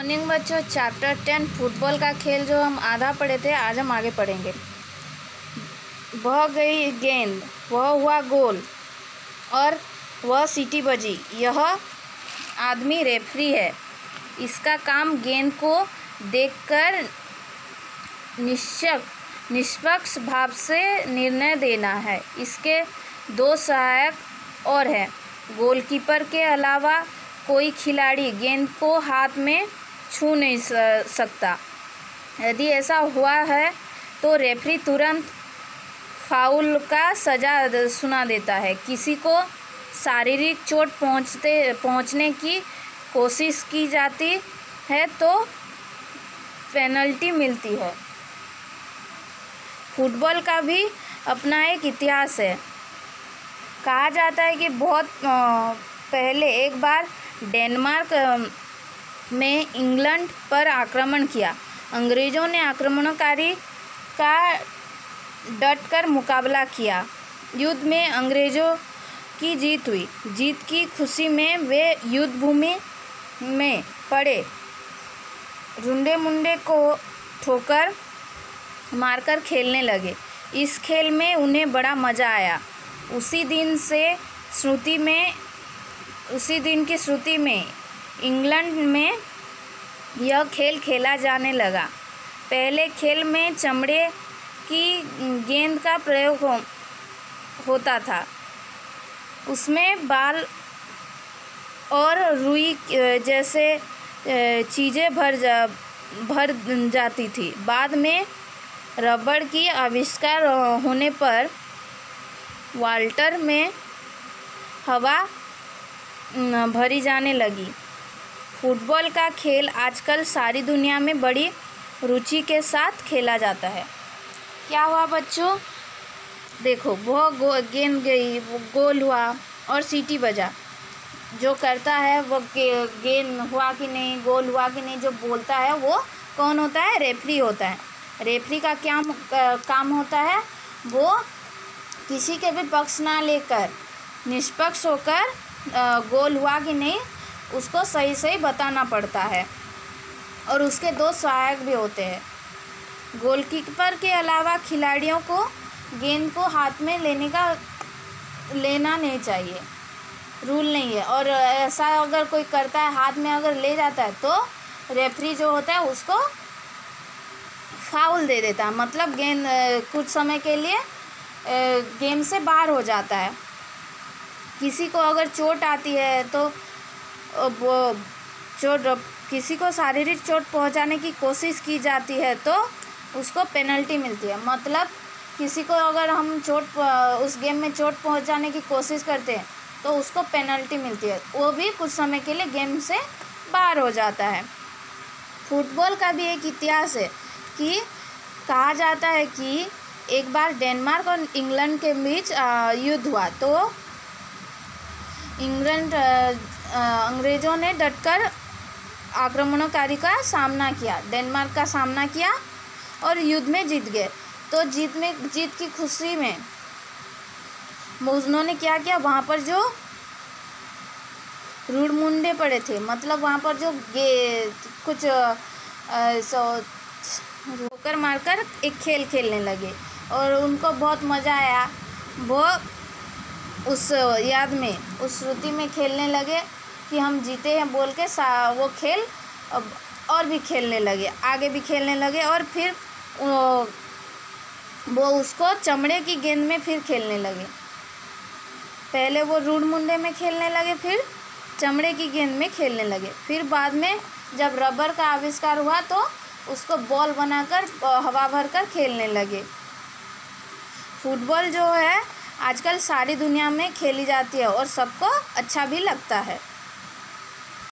Morning बच्चों, chapter 10 football का खेल जो हम आधा पढ़े थे, आज हम आगे पढ़ेंगे। वह गई गेंद, वह हुआ गोल और वह सीटी बजी। यह आदमी रेफरी है। इसका काम गेंद को देखकर निष्पक्ष भाव से निर्णय देना है। इसके दो सहायक और हैं। गोलकीपर के अलावा कोई खिलाड़ी गेंद को हाथ में छू नहीं सकता। यदि ऐसा हुआ है तो रेफरी तुरंत फाउल का सज़ा सुना देता है। किसी को शारीरिक चोट पहुंचने की कोशिश की जाती है तो पेनल्टी मिलती है। फुटबॉल का भी अपना एक इतिहास है। कहा जाता है कि बहुत पहले एक बार डेनमार्क में इंग्लैंड पर आक्रमण किया। अंग्रेज़ों ने आक्रमणकारी का डटकर मुकाबला किया। युद्ध में अंग्रेज़ों की जीत हुई। जीत की खुशी में वे युद्ध भूमि में पड़े रुंडे मुंडे को ठोकर मारकर खेलने लगे। इस खेल में उन्हें बड़ा मज़ा आया। उसी दिन की श्रुति में इंग्लैंड में यह खेल खेला जाने लगा। पहले खेल में चमड़े की गेंद का प्रयोग होता था। उसमें बाल और रुई जैसे चीज़ें भर जाती थी। बाद में रबड़ की आविष्कार होने पर वाल्टर में हवा भरी जाने लगी। फुटबॉल का खेल आजकल सारी दुनिया में बड़ी रुचि के साथ खेला जाता है। क्या हुआ बच्चों? देखो, वह गेंद गई, वो गोल हुआ और सीटी बजा। जो करता है वो गेंद हुआ कि नहीं, गोल हुआ कि नहीं, जो बोलता है वो कौन होता है? रेफरी होता है। रेफरी का क्या काम होता है? वो किसी के भी पक्ष ना लेकर निष्पक्ष होकर गोल हुआ कि नहीं उसको सही सही बताना पड़ता है। और उसके दो सहायक भी होते हैं। गोलकीपर के अलावा खिलाड़ियों को गेंद को हाथ में लेना नहीं चाहिए, रूल नहीं है। और ऐसा अगर कोई करता है, हाथ में अगर ले जाता है तो रेफरी जो होता है उसको फाउल दे देता है। मतलब गेंद कुछ समय के लिए गेम से बाहर हो जाता है। किसी को अगर चोट आती है तो वो किसी को शारीरिक चोट पहुंचाने की कोशिश की जाती है तो उसको पेनल्टी मिलती है। मतलब किसी को अगर हम उस गेम में चोट पहुंचाने की कोशिश करते हैं तो उसको पेनल्टी मिलती है। वो भी कुछ समय के लिए गेम से बाहर हो जाता है। फुटबॉल का भी एक इतिहास है कि कहा जाता है कि एक बार डेनमार्क और इंग्लैंड के बीच युद्ध हुआ तो अंग्रेज़ों ने डटकर आक्रमणकारी का सामना किया, डेनमार्क का सामना किया और युद्ध में जीत गए। तो जीत की खुशी में उन्होंने क्या किया, वहाँ पर जो रूड मुंडे पड़े थे, मतलब वहाँ पर जो कुछ ठोकर मारकर एक खेल खेलने लगे और उनको बहुत मज़ा आया। वो उस याद में, उस श्रुति में खेलने लगे कि हम जीते हैं बोल के वो खेल और भी खेलने लगे, आगे भी खेलने लगे। और फिर वो उसको चमड़े की गेंद में फिर खेलने लगे। पहले वो रूड मुंडे में खेलने लगे, फिर चमड़े की गेंद में खेलने लगे। फिर बाद में जब रबर का आविष्कार हुआ तो उसको बॉल बनाकर हवा भरकर खेलने लगे। फुटबॉल जो है आजकल सारी दुनिया में खेली जाती है और सबको अच्छा भी लगता है।